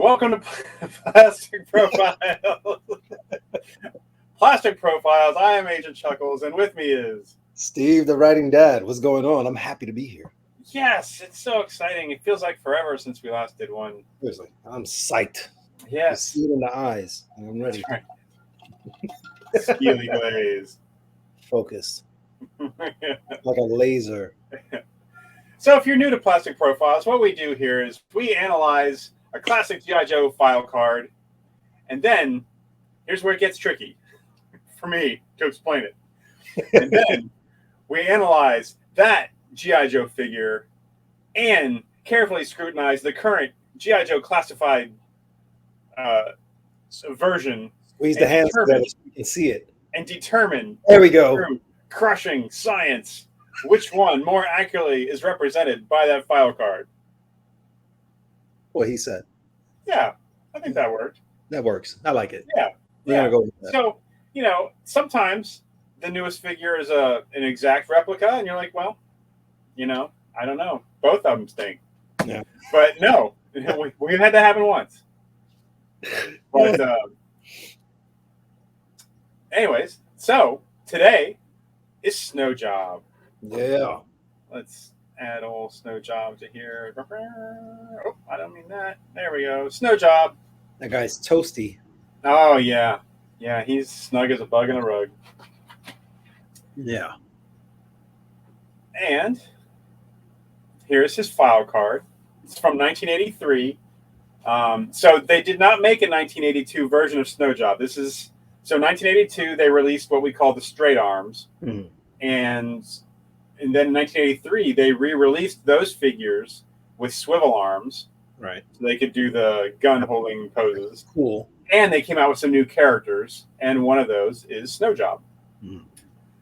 Welcome to Plastic Profiles. Plastic Profiles. I am Agent Chuckles, and with me is Steve, the writing dad. What's going on? I'm happy to be here. Yes, it's so exciting. It feels like forever since we last did one. Seriously, I'm psyched. Yes, You see it in the eyes, and I'm ready. That's right. Skeely glaze. Focused, like a laser. So, if you're new to Plastic Profiles, what we do here is we analyze a classic G.I. Joe file card, and then here's where it gets tricky for me to explain it. And then we analyze that G.I. Joe figure and carefully scrutinize the current G.I. Joe classified version. Squeeze the hands together so you can see it. And determine there we go. Through crushing science which one more accurately is represented by that file card. What he said. Yeah, I think that worked. That works. I like it. Yeah. We're gonna go with that. So, sometimes the newest figure is an exact replica, and you're like, well, I don't know. Both of them stink. Yeah. But no, we had that happen once. But anyways, so today is Snow Job. Yeah. Let's add a little Snow Job to here. Oh, I don't mean that. There we go. Snow Job. That guy's toasty. Oh, yeah. Yeah, he's snug as a bug in a rug. Yeah. And here's his file card. It's from 1983. So they did not make a 1982 version of Snow Job. So 1982, they released what we call the straight arms. Mm. And then in 1983, they re-released those figures with swivel arms. Right. So they could do the gun-holding poses. Cool. And they came out with some new characters, and one of those is Snow Job. Mm.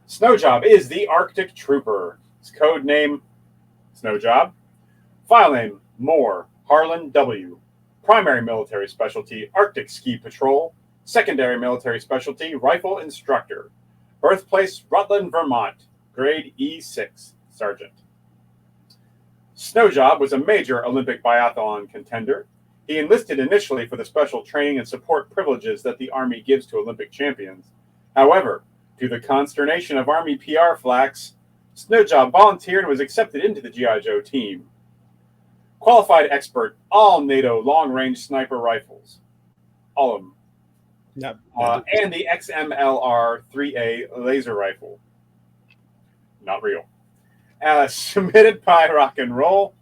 Snow Job is the Arctic Trooper. His code name, Snow Job. File name, Moore, Harlan W. Primary military specialty, Arctic Ski Patrol. Secondary military specialty, Rifle Instructor. Birthplace, Rutland, Vermont. Grade E6, Sergeant. Snow Job was a major Olympic biathlon contender. He enlisted initially for the special training and support privileges that the Army gives to Olympic champions. However, to the consternation of Army PR flacks, Snow Job volunteered and was accepted into the G.I. Joe team. Qualified expert, all NATO long-range sniper rifles. All of them. Yep. And the XMLR 3A laser rifle. Not real. Submitted by Rock and Roll.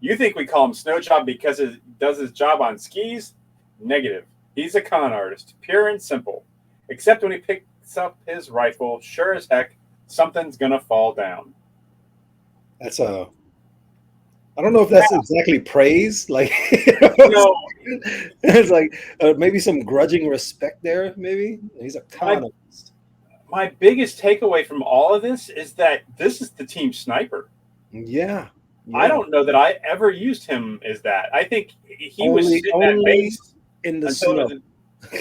You think we call him Snow Job because he does his job on skis? Negative. He's a con artist, pure and simple. Except when he picks up his rifle, sure as heck, something's gonna fall down. That's I don't know if that's exactly praise. Like, No. It's like maybe some grudging respect there. Maybe he's a con artist. My biggest takeaway from all of this is that this is the team sniper. Yeah. I don't know that I ever used him as that. I think he was sitting at base in the snow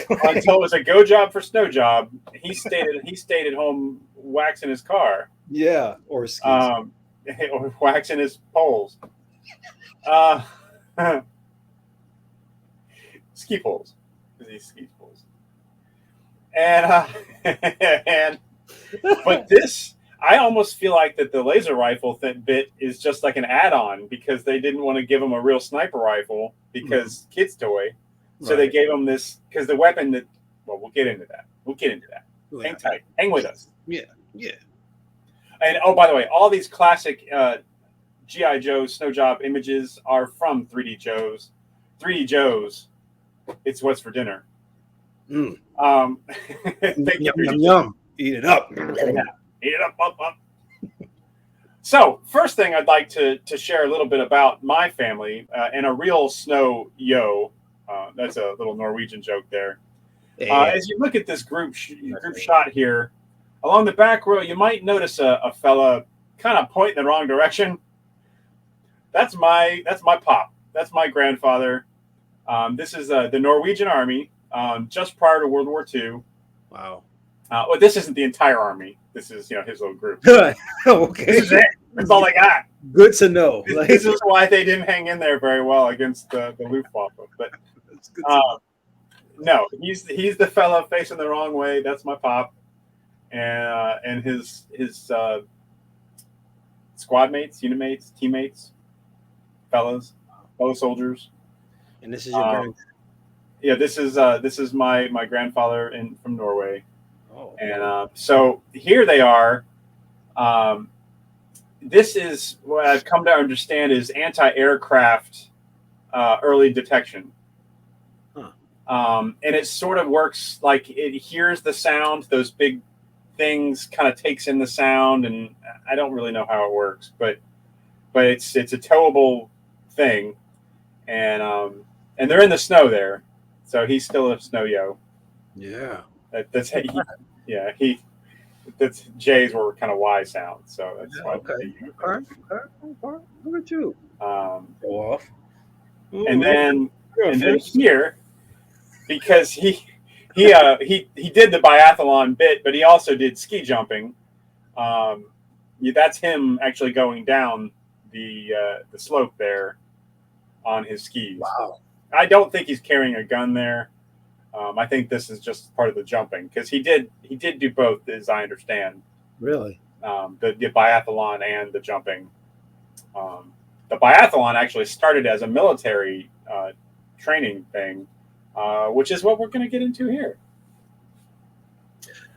until it was a go job for Snow Job. He stayed at home waxing his car. Yeah, or skis. Or waxing his poles. Ski poles. These ski poles. But this, I almost feel like that the laser rifle bit is just like an add-on because they didn't want to give him a real sniper rifle because kid's toy. So they gave him this because the weapon that. Well, we'll get into that. Yeah. Hang tight. Hang with us. Yeah. Yeah. And by the way, all these classic G.I. Joe Snow Job images are from 3D Joe's. 3D Joe's. It's what's for dinner. Mm. Yum, yum. Eat it up. Yeah. Eat it up. So, first thing I'd like to share a little bit about my family and a real snow yo. That's a little Norwegian joke there. As you look at this group shot here, along the back row, you might notice a fella kind of pointing in the wrong direction. That's my pop. That's my grandfather. This is the Norwegian Army just prior to World War II. Wow. Well, this isn't the entire army. This is his little group. Okay. This is it. That's all I got. Good to know. This is why they didn't hang in there very well against the Luftwaffe. But It's good to know. No, he's the fella facing the wrong way. That's my pop, and his squad mates, unit mates, teammates, fellow soldiers. And this is your grand. Yeah, this is my grandfather from Norway, Oh, and so here they are. This is what I've come to understand is anti-aircraft early detection. Huh. And it sort of works like it hears the sound, those big things kind of takes in the sound, and I don't really know how it works, but it's a towable thing, and they're in the snow there, so he's still a snow yo. Yeah. That's that's J's were kind of Y sounds, so that's why. Okay. Look at you. Go off. And then here, because he did the biathlon bit, but he also did ski jumping. That's him actually going down the slope there on his skis. Wow. I don't think he's carrying a gun there. I think this is just part of the jumping because he did do both, as I understand. Really? The biathlon and the jumping. The biathlon actually started as a military training thing, which is what we're going to get into here.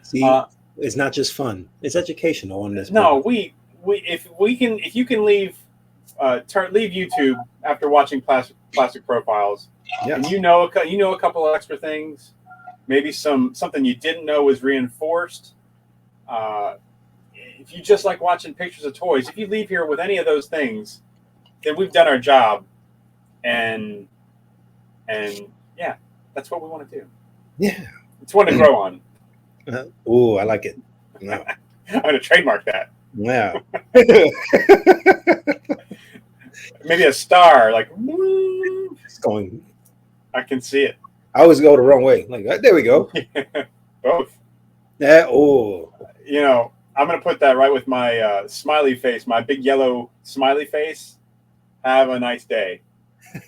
See, it's not just fun; it's educational on this. No, if you can leave YouTube after watching Plastic Profiles, yes. and you know a couple of extra things, maybe something you didn't know was reinforced. If you just like watching pictures of toys, if you leave here with any of those things, then we've done our job, and yeah, that's what we want to do. Yeah, it's one to grow on. Oh, I like it. No. I'm going to trademark that. Yeah. Maybe a star, like it's going. I can see it. I always go the wrong way. Like there we go. Both. Yeah. Oh. I'm going to put that right with my smiley face, my big yellow smiley face. Have a nice day.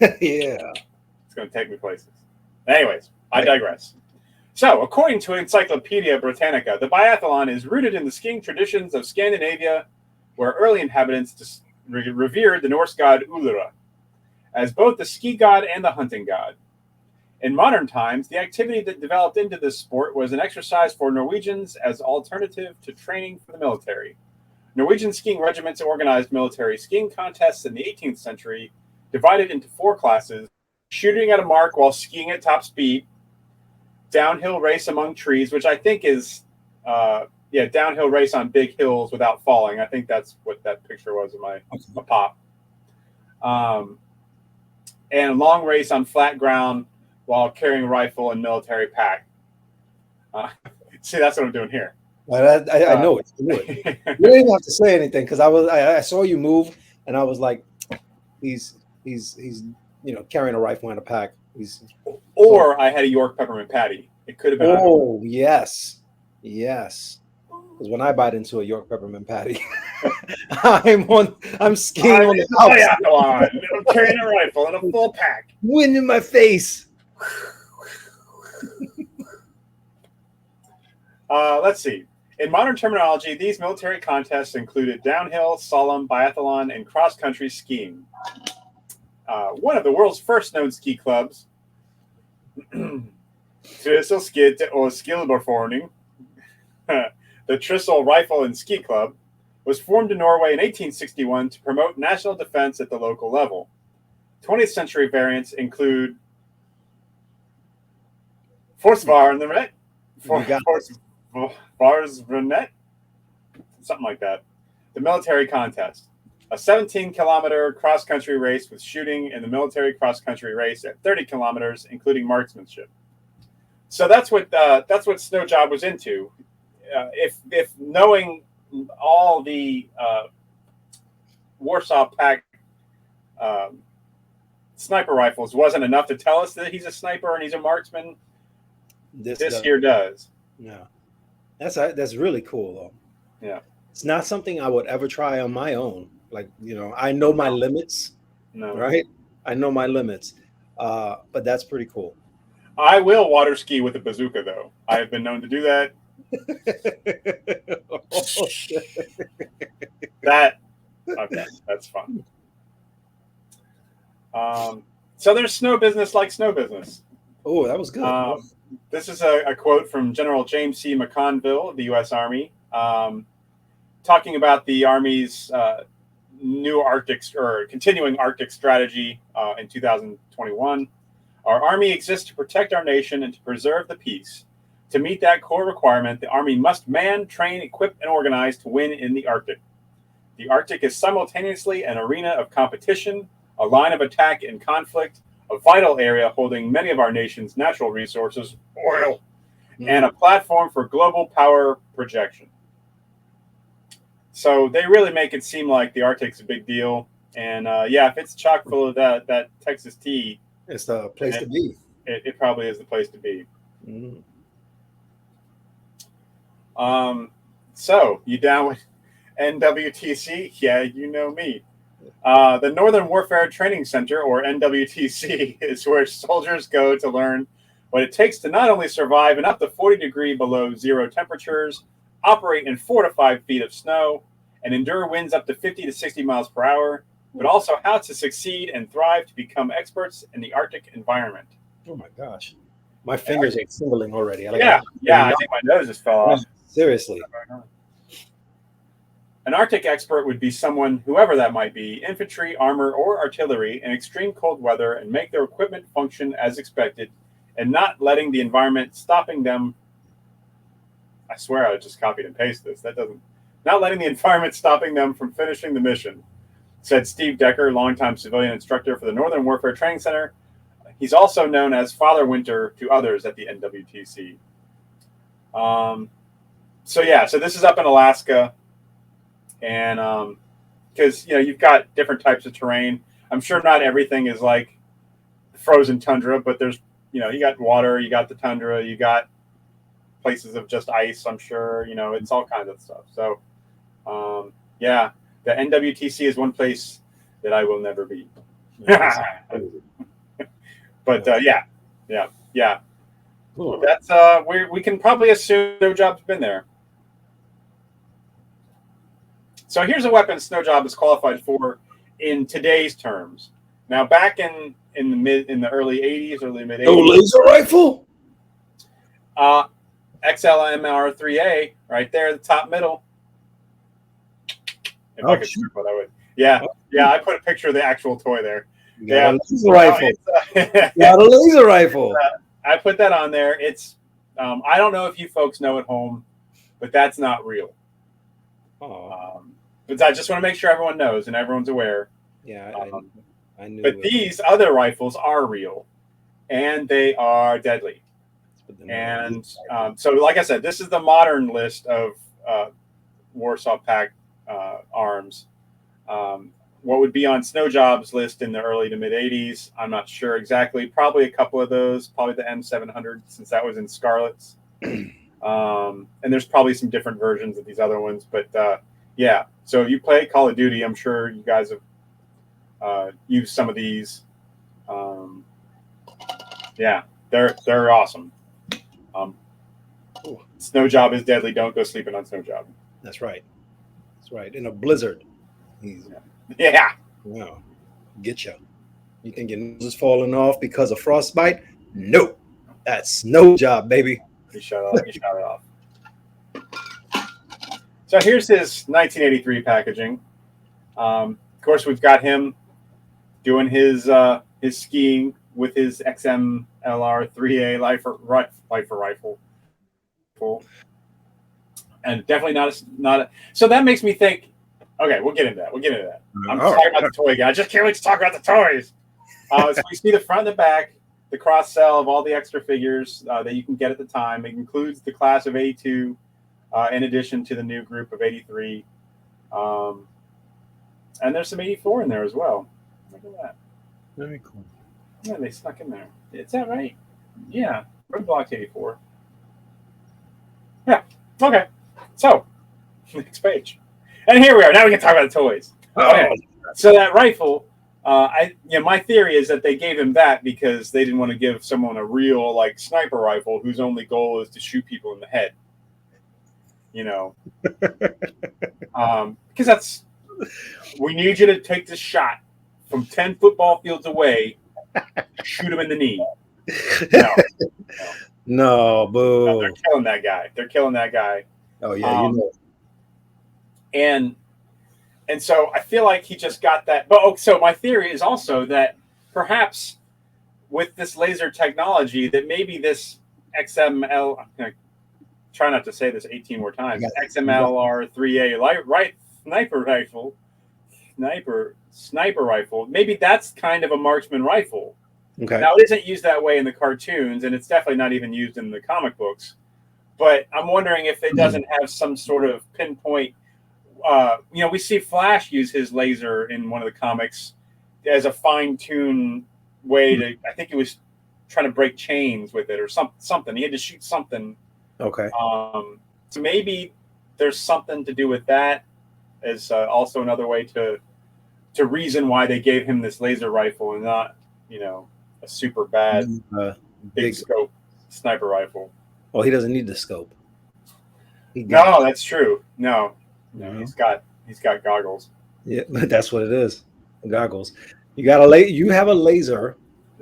Yeah. It's going to take me places. Anyways, I digress. So, according to Encyclopedia Britannica, the biathlon is rooted in the skiing traditions of Scandinavia, where early inhabitants revered the Norse god Ulra as both the ski god and the hunting god. In modern times, the activity that developed into this sport was an exercise for Norwegians as alternative to training for the military. Norwegian skiing regiments organized military skiing contests in the 18th century, divided into 4 classes: shooting at a mark while skiing at top speed, downhill race among trees, which I think is, downhill race on big hills without falling. I think that's what that picture was of my pop. And long race on flat ground while carrying a rifle and military pack. See, that's what I'm doing here. Well, I know it. You didn't even have to say anything because I saw you move and I was like, he's carrying a rifle and a pack. Or I had a York peppermint patty. It could have been. Oh, yes. Because when I bite into a York peppermint patty, I'm skiing on the biathlon. I'm carrying a rifle and a full pack. Wind in my face. Let's see. In modern terminology, these military contests included downhill, slalom, biathlon, and cross-country skiing. One of the world's first known ski clubs, Trysil og Skilberforning, the Trysil Rifle and Ski Club, was formed in Norway in 1861 to promote national defense at the local level. 20th century variants include Forsvarsvernet, something like that. The military contest, a 17-kilometer cross-country race with shooting, and the military cross-country race at 30 kilometers, including marksmanship. So that's what Snow Job was into. If knowing all the Warsaw Pact sniper rifles wasn't enough to tell us that he's a sniper and he's a marksman, this here does. Yeah, that's really cool though. Yeah, it's not something I would ever try on my own. Like I know my limits. No. Right? I know my limits. But that's pretty cool. I will water ski with a bazooka, though. I have been known to do that. Okay, that's fun. So there's snow business like snow business. Oh, that was good. This is a quote from General James C. McConville of the U.S. Army, talking about the Army's new Arctic or continuing Arctic strategy in 2021. Our Army exists to protect our nation and to preserve the peace. To meet that core requirement, the Army must man, train, equip, and organize to win in the Arctic. The Arctic is simultaneously an arena of competition, a line of attack and conflict, a vital area holding many of our nation's natural resources, oil, and a platform for global power projection. So they really make it seem like the Arctic's a big deal. And if it's chock full of that Texas tea, it's the place to be. It probably is the place to be. Mm. So you down with NWTC? Yeah, you know me. The Northern Warfare Training Center, or NWTC, is where soldiers go to learn what it takes to not only survive in up to 40-degree below zero temperatures, operate in 4 to 5 feet of snow, and endure winds up to 50 to 60 miles per hour, but also how to succeed and thrive to become experts in the Arctic environment. Oh my gosh. My fingers are tingling already. I think my nose just fell off. Seriously. An Arctic expert would be someone, whoever that might be, infantry, armor, or artillery, in extreme cold weather and make their equipment function as expected and not letting the environment stopping them. I swear I just copied and pasted this. Not letting the environment stopping them from finishing the mission, said Steve Decker, longtime civilian instructor for the Northern Warfare Training Center. He's also known as Father Winter to others at the NWTC. So this is up in Alaska. And because, you've got different types of terrain. I'm sure not everything is like frozen tundra, but there's, you got water, you got the tundra, you got places of just ice, I'm sure, it's all kinds of stuff. So, the NWTC is one place that I will never be. But cool. That's we can probably assume Snow Job's been there. So here's a weapon Snow Job is qualified for in today's terms. Now, back in the early 80s, early mid 80s. Oh, laser rifle. XLMR3A, right there, the top middle. If I could shoot what I would. Yeah, I put a picture of the actual toy there. A laser rifle. Got a laser rifle. I put that on there. It's I don't know if you folks know at home, but that's not real. But I just want to make sure everyone knows and everyone's aware. Yeah, I knew. But these other rifles are real, and they are deadly. And so, like I said, this is the modern list of Warsaw Pact arms. What would be on Snow Job's list in the early to mid 80s? I'm not sure exactly. Probably a couple of those. Probably the M700, since that was in Scarlet's. And there's probably some different versions of these other ones. But so if you play Call of Duty, I'm sure you guys have used some of these. They're awesome. Snow Job is deadly. Don't go sleeping on Snow Job. That's right. In a blizzard. Yeah. Get you. You think your nose is falling off because of frostbite? Nope. That's Snow Job, baby. He shut it off. So here's his 1983 packaging. Of course, we've got him doing his skiing with his XMLR3A lifer rifle. And definitely not a. So that makes me think. Okay, we'll get into that. I'm talking about the toy guy. I just can't wait to talk about the toys. So we see the front and the back, the cross sell of all the extra figures that you can get at the time. It includes the class of 82, in addition to the new group of 83. And there's some 84 in there as well. Look at that. Very cool. Yeah, they snuck in there. Is that right? Yeah, Roadblock's 84. Yeah. Okay. So, next page. And here we are. Now we can talk about the toys. Okay. So that rifle, My theory is that they gave him that because they didn't want to give someone a real like sniper rifle whose only goal is to shoot people in the head. Because that's we need you to take this shot from 10 football fields away, shoot him in the knee. No, boo. No, they're killing that guy. They're killing that guy. Oh yeah, And so I feel like he just got that. But so my theory is also that perhaps with this laser technology, that maybe this XML, I'm going to try not to say this 18 more times, XMLR3A right sniper rifle, maybe that's kind of a marksman rifle. Okay. Now, it isn't used that way in the cartoons, and it's definitely not even used in the comic books. But I'm wondering if it doesn't have some sort of pinpoint. We see Flash use his laser in one of the comics as a fine-tuned way to. I think he was trying to break chains with it or something. He had to shoot something. Okay. So maybe there's something to do with that. As also another way to reason why they gave him this laser rifle and not, a super bad big scope sniper rifle. Well, he doesn't need the scope. No, that's true. No, he's got goggles. Yeah, that's what it is. Goggles. You have a laser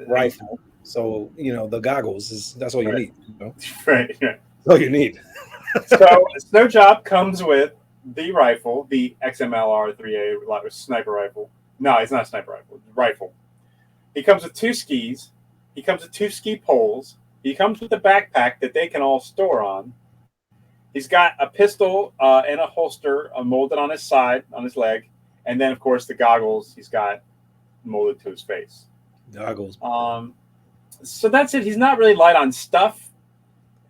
rifle, so the goggles that's all you need. Right. Yeah. That's all you need. So Snow Job comes with the rifle, the XMLR3A sniper rifle. No, it's not a sniper rifle. Rifle. He comes with 2 skis. He comes with 2 ski poles. He comes with a backpack that they can all store on. He's got a pistol and a holster molded on his side, on his leg. And then, of course, the goggles he's got molded to his face. Goggles. So that's it. He's not really light on stuff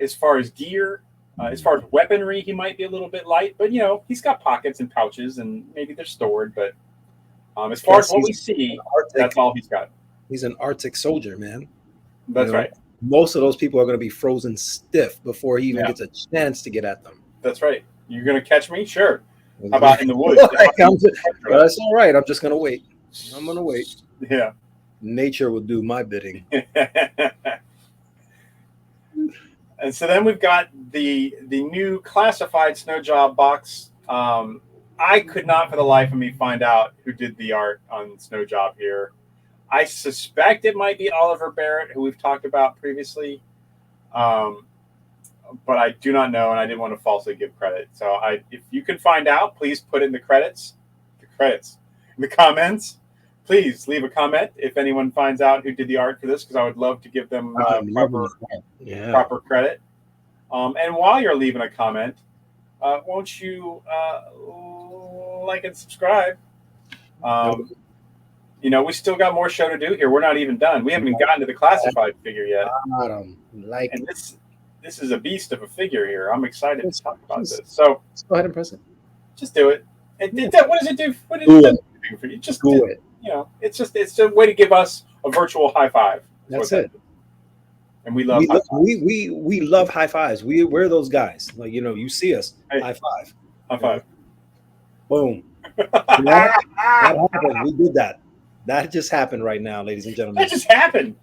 as far as gear. As far as weaponry, he might be a little bit light. But, he's got pockets and pouches, and maybe they're stored. But as far as what we see, that's all he's got. He's an Arctic soldier, man. That's right. Most of those people are going to be frozen stiff before he even gets a chance to get at them. That's right. You're going to catch me? Sure. How about in the woods? That's all right. I'm just going to wait. I'm going to wait. Yeah. Nature will do my bidding. And so then we've got the new classified Snow Job box. I could not for the life of me find out who did the art on Snow Job here. I suspect it might be Oliver Barrett, who we've talked about previously. But I do not know, and I didn't want to falsely give credit. So if you can find out, please put in the comments. Please leave a comment if anyone finds out who did the art for this, because I would love to give them proper credit. And while you're leaving a comment, won't you like and subscribe? We still got more show to do here. We're not even done. We haven't even gotten to the classified figure yet. And this is a beast of a figure here. I'm excited to talk about this. So go ahead and press it. Just do it. What does it do? What does it do for you? Just do it. It's a way to give us a virtual high five. That's it. And we love we love high fives. We're those guys. Like you see us, high five. High five. Boom. that happened. We did that. That just happened right now, ladies and gentlemen. That just happened.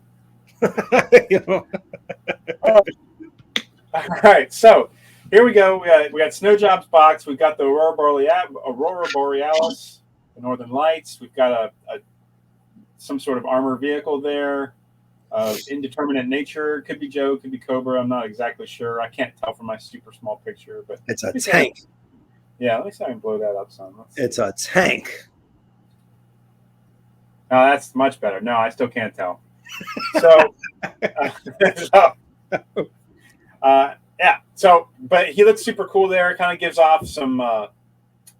All right, so here we go. We got Snow Job's box. We've got the Aurora Borealis, the Northern Lights. We've got some sort of armor vehicle there. Indeterminate nature. Could be Joe, could be Cobra. I'm not exactly sure. I can't tell from my super small picture, but it's a tank. Yeah, let me see if I can blow that up some. It's a tank. No, that's much better. No, I still can't tell. So, but he looks super cool there. Kind of gives off some,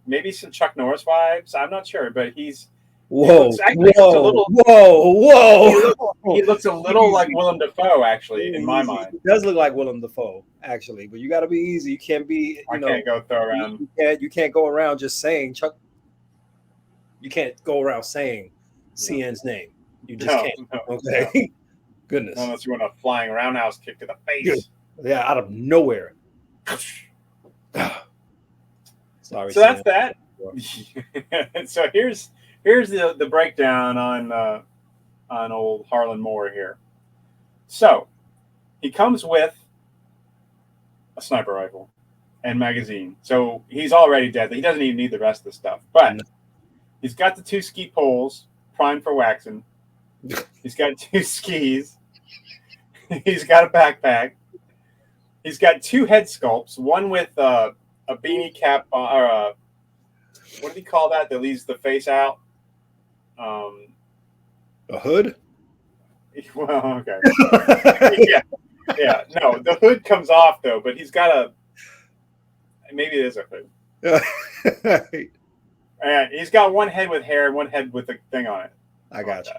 maybe some Chuck Norris vibes. I'm not sure, but he's. Whoa! He looks a little like Willem Dafoe, actually, in my mind. He does look like Willem Dafoe, actually, but you got to be easy. You can't be. I can't go throw around. You can't go around just saying Chuck. You can't go around saying CN's name. You just can't. Okay. No. Goodness. Unless you want a flying roundhouse kick to the face. Yeah, out of nowhere. Sorry. So that's that. So here's the breakdown on old Harlan Moore here. So he comes with a sniper rifle and magazine. So he's already deadly. He doesn't even need the rest of the stuff. But he's got the 2 ski poles primed for waxing. He's got 2 skis. He's got a backpack. He's got 2 head sculpts. One with a beanie cap or what do you call that? That leaves the face out. A hood. Well, okay. Yeah. No, the hood comes off though, but he's got maybe it is a hood. And he's got one head with hair and one head with a thing on it. I got you.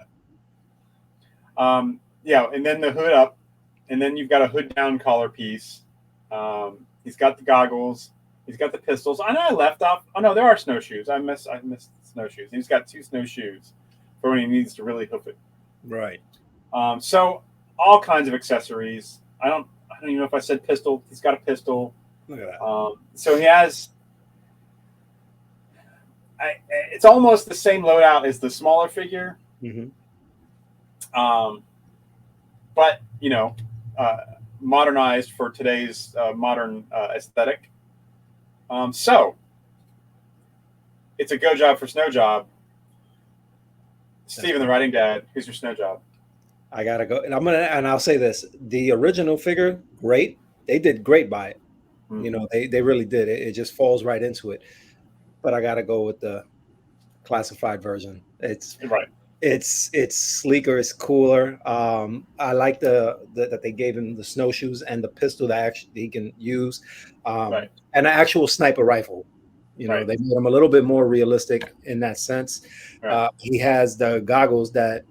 Yeah, and then the hood up, and then you've got a hood down collar piece. He's got the goggles. He's got the pistols. I know I left off. Oh no, there are snowshoes. I missed snowshoes. He's got 2 snowshoes for when he needs to really hoof it. Right. So all kinds of accessories. I don't even know if I said pistol. He's got a pistol. Look at that. So he has. It's almost the same loadout as the smaller figure. Mm-hmm. But modernized for today's modern aesthetic. So it's a go job for snow job. Steven, the writing dad, who's your snow job? I gotta go, and I'll say this: the original figure, great. They did great by it. Mm-hmm. They really did. It just falls right into it. But I gotta go with the classified version. It's right. It's sleeker. It's cooler. I like that they gave him the snowshoes and the pistol that actually he can use, and an actual sniper rifle. They made him a little bit more realistic in that sense. Right. He has the goggles that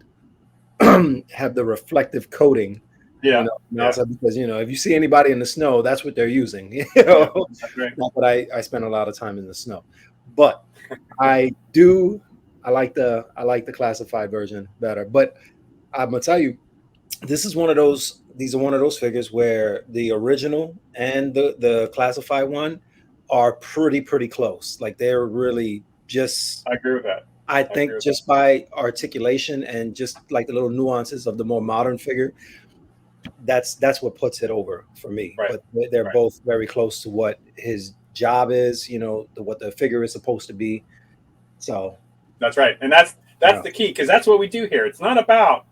have the reflective coating. Yeah. Also because if you see anybody in the snow, that's what they're using. Not that I spend a lot of time in the snow, but I like the classified version better. But I'm gonna tell you, these are one of those figures where the original and the classified one are pretty close. Like they're really just. I agree with that. I think just by articulation and just like the little nuances of the more modern figure, that's what puts it over for me. Right. But they're both very close to what his job is, what the figure is supposed to be. So that's right. And that's the key, because that's what we do here. It's not about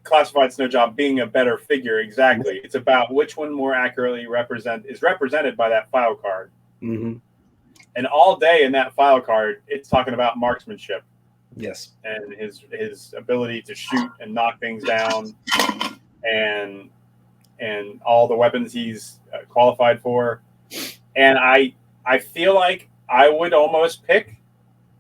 classified snow job being a better figure exactly. It's about which one more accurately is represented by that file card. Mm-hmm. And all day in that file card, it's talking about marksmanship. Yes. And his ability to shoot and knock things down, and all the weapons he's qualified for. And I feel like I would almost pick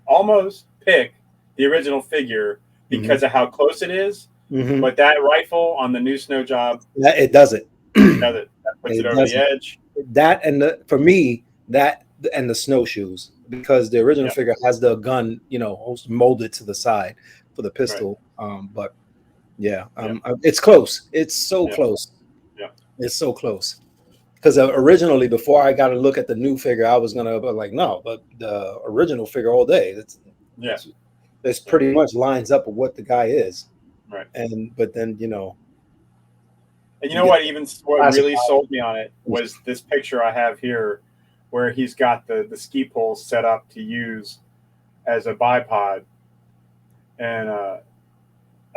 the original figure because of how close it is. Mm-hmm. But that rifle on the new snow job, it does it. That puts it over the edge. That for me, that and the snowshoes, because the original figure has the gun, molded to the side for the pistol. Right. But it's close. It's so close. Yeah, it's so close. Because originally, before I got to look at the new figure, I was gonna be like, no, but the original figure all day. This pretty much lines up with what the guy is. Right. But then And what really sold me on it was this picture I have here, where he's got the ski poles set up to use as a bipod, and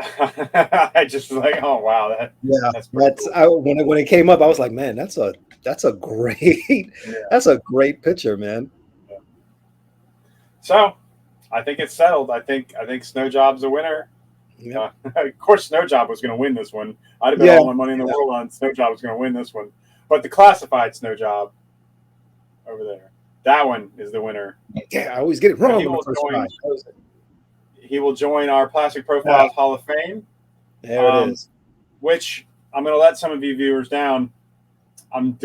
I just was like, oh wow, that's cool. When it came up, I was like, man, that's a great that's a great picture, man. Yeah. So I think it's settled. I think Snow Job's a winner. Yeah. Of course, Snow Job was going to win this one. I'd have bet all my money in the world on Snow Job was going to win this one. But the classified Snow Job over there, that one is the winner. Yeah, I always get it wrong. He will join our Plastic Profiles Hall of Fame. There it is. Which I'm going to let some of you viewers down. I'm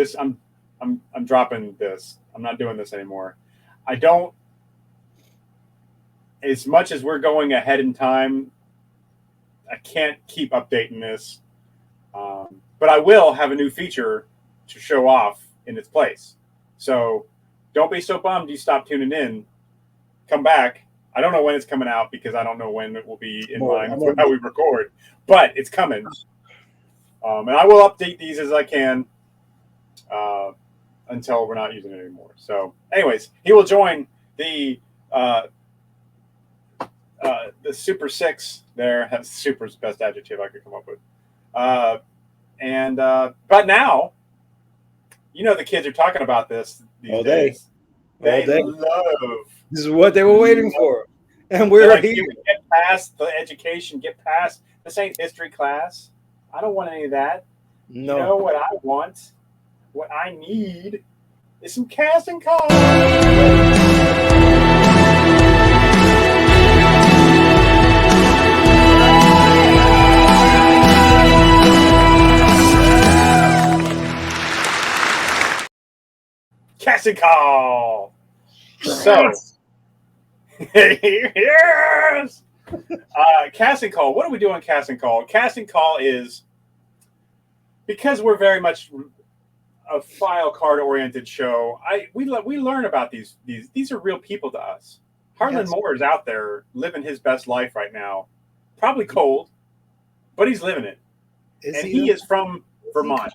dropping this. I'm not doing this anymore. As much as we're going ahead in time, I can't keep updating this. But I will have a new feature to show off in its place. So don't be so bummed you stop tuning in. Come back. I don't know when it's coming out because I don't know when it will be in line with how we record, but it's coming. And I will update these as I can until we're not using it anymore. So, anyways, he will join the Super Six there. Super's the best adjective I could come up with. But now, you know, the kids are talking about this these days. They love. This is what they were waiting for, and we're like, here. Get past the education. Get past this ain't history class. I don't want any of that. No. You know what I want? What I need is some casting calls. Casting call. So, yes. Casting call. What do we do on casting call? Casting call is, because we're very much a file card oriented show. We learn about these are real people to us. Harlan Moore is out there living his best life right now. Probably cold, but he's living it. He is from Vermont.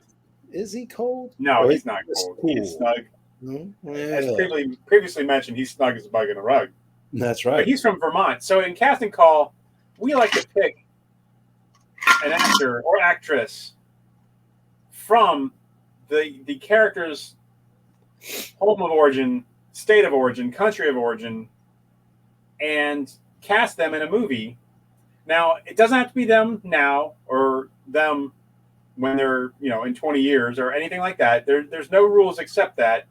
Is he cold? No, he's not cold. Cool. He's snug. Mm-hmm. Yeah. As previously mentioned, he's snug as a bug in a rug. That's right. But he's from Vermont. So in casting call, we like to pick an actor or actress from the character's home of origin, state of origin, country of origin, and cast them in a movie. Now, it doesn't have to be them now or them when they're, in 20 years or anything like that. There's no rules except that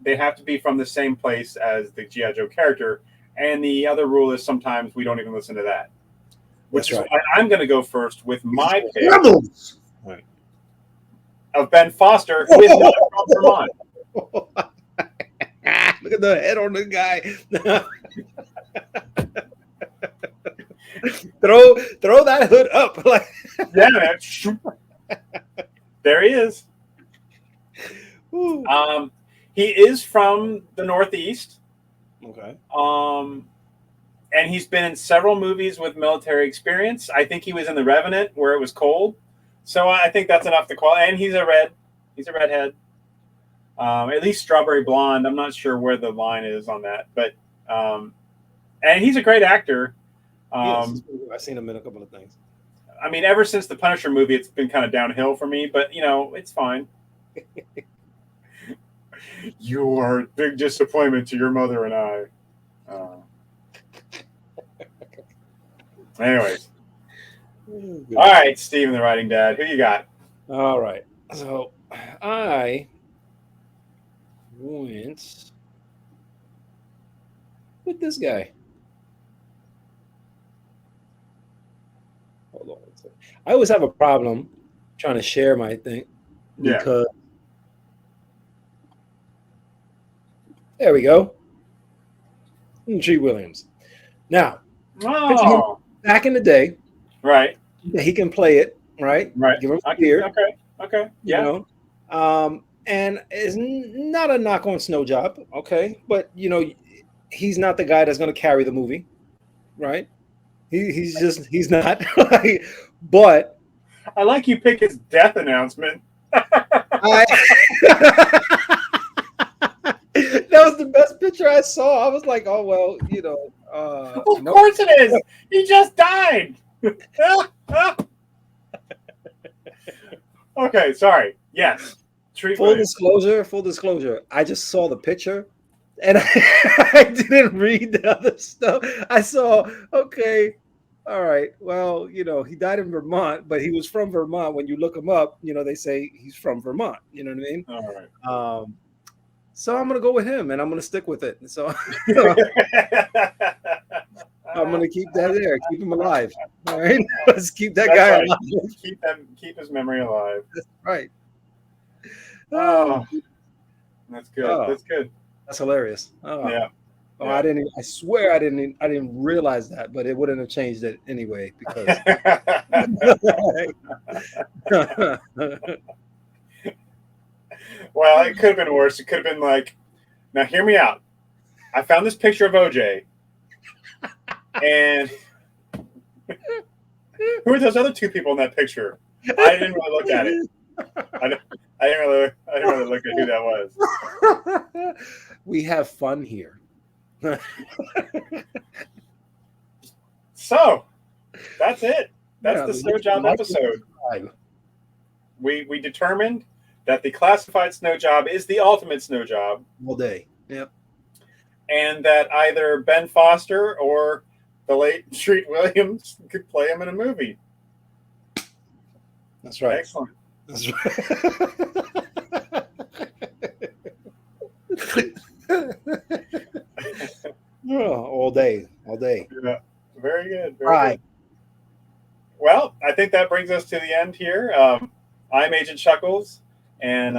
they have to be from the same place as the G.I. Joe character. And the other rule is sometimes we don't even listen to that. Which is why I'm going to go first with my pick of Ben Foster, who is not from Vermont. Look at the head on the guy. throw that hood up. Yeah, man. There he is. He is from the Northeast. Okay. And he's been in several movies with military experience. I think he was in The Revenant where it was cold. So I think that's enough to qualify. And he's a redhead. At least strawberry blonde. I'm not sure where the line is on that, but and he's a great actor. Yes, I've seen him in a couple of things. I mean, ever since the Punisher movie, it's been kind of downhill for me, but it's fine. You are a big disappointment to your mother and I. Anyways. All right, Steven the Writing Dad. Who you got? All right. So I went with this guy. Hold on one second. I always have a problem trying to share my thing because there we go. G. Williams. Now, back in the day, right? He can play it, right? Right. Give him a beer. Okay. Yeah. And it's not a knock on Snow Job, okay? But he's not the guy that's going to carry the movie, right? He's not. But I like you pick his death announcement. That was the best picture I saw. I was like, oh well, of course it is. He just died. Okay, sorry. Yes. Full disclosure. I just saw the picture and I didn't read the other stuff. I saw, okay, all right. Well, he died in Vermont, but he was from Vermont. When you look him up, they say he's from Vermont. You know what I mean? All right. So I'm gonna go with him, and I'm gonna stick with it. So I'm gonna keep that there, keep him alive. All right, let's keep that guy alive. Keep his memory alive. That's right. Oh, that's good. That's good. That's hilarious. Yeah. Oh, I swear I didn't realize that, but it wouldn't have changed it anyway because. Well, it could have been worse. It could have been like Now, hear me out. I found this picture of OJ, and who are those other two people in that picture? I didn't really look at it. I didn't really look at who that was. We have fun here. So, that's it. That's the Snow Job episode. We determined that the classified snow job is the ultimate snow job. All day. Yep. And that either Ben Foster or the late Treat Williams could play him in a movie. That's right. Excellent. That's right. All day. Yeah. Very good. Very right. good. Well, I think that brings us to the end here. I'm Agent Chuckles, and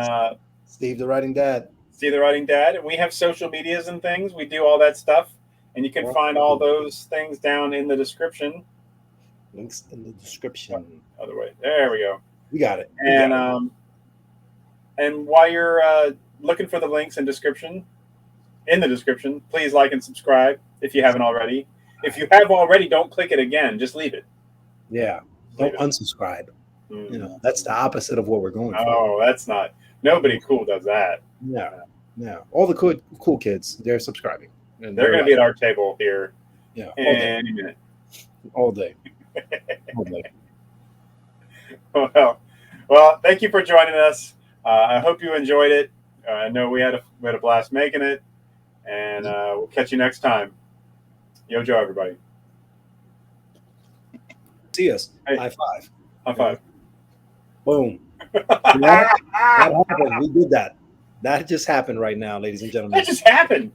Steve the Writing Dad. Steve the Writing Dad. And we have social medias and things. We do all that stuff, and you can find all those things down in the description. Links in the description. Other way. There we go. We got it. And while you're looking for the links in the description, please like and subscribe if you haven't already. If you have already, don't click it again. Just leave it. Yeah. Don't unsubscribe. You know, that's the opposite of what we're going for. Oh, that's not. Nobody cool does that. Yeah. All the cool kids, they're subscribing. And they're going to be at our table here. Yeah. Any minute. All day. All day. Well, thank you for joining us. I hope you enjoyed it. I know we had a blast making it, and we'll catch you next time. Yo, Joe, everybody. See us. Hey. High five. High five. Boom. That happened. We did that. That just happened right now, ladies and gentlemen. That just happened.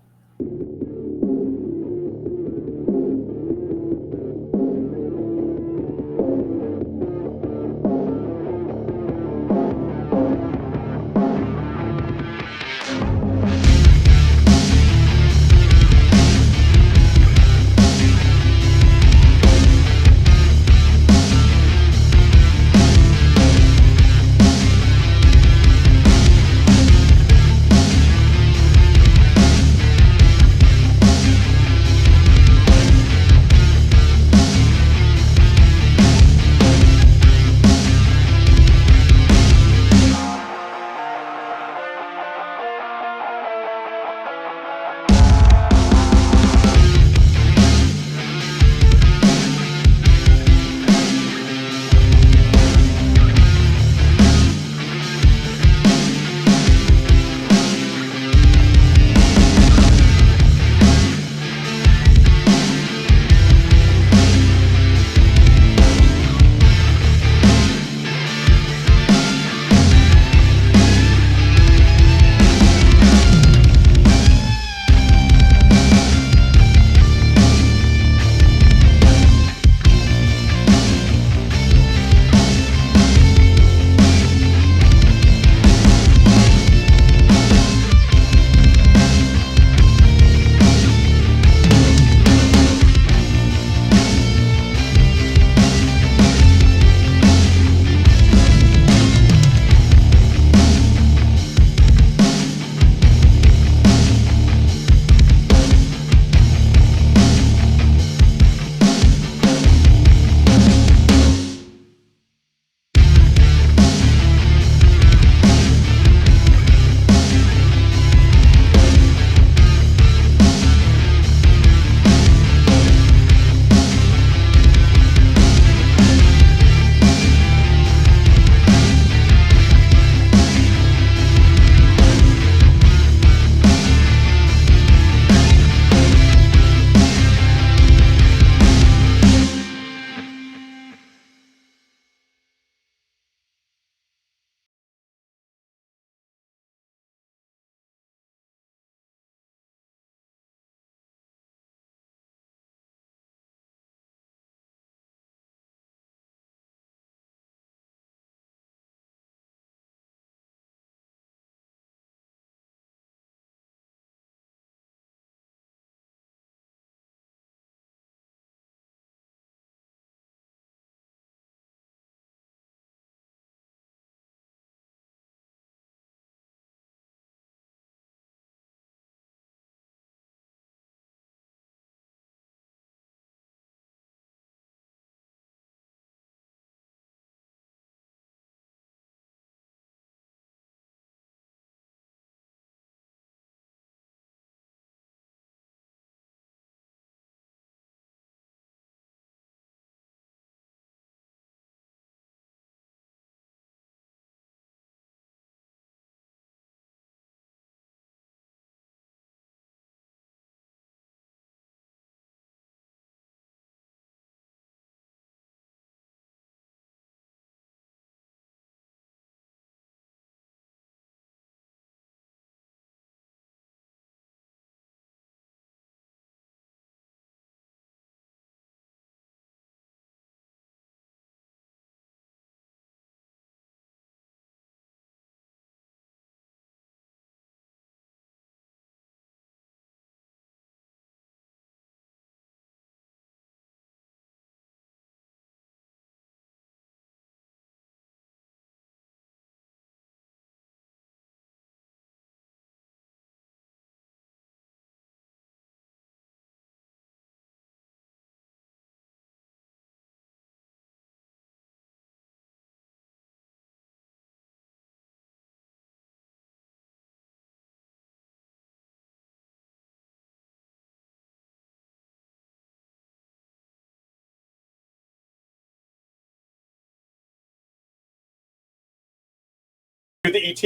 Do the ET.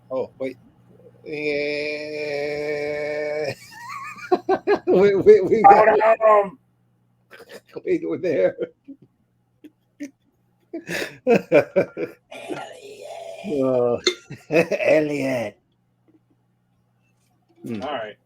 Oh, wait. Yeah. wait, we're there. Elliot. Elliot. All right.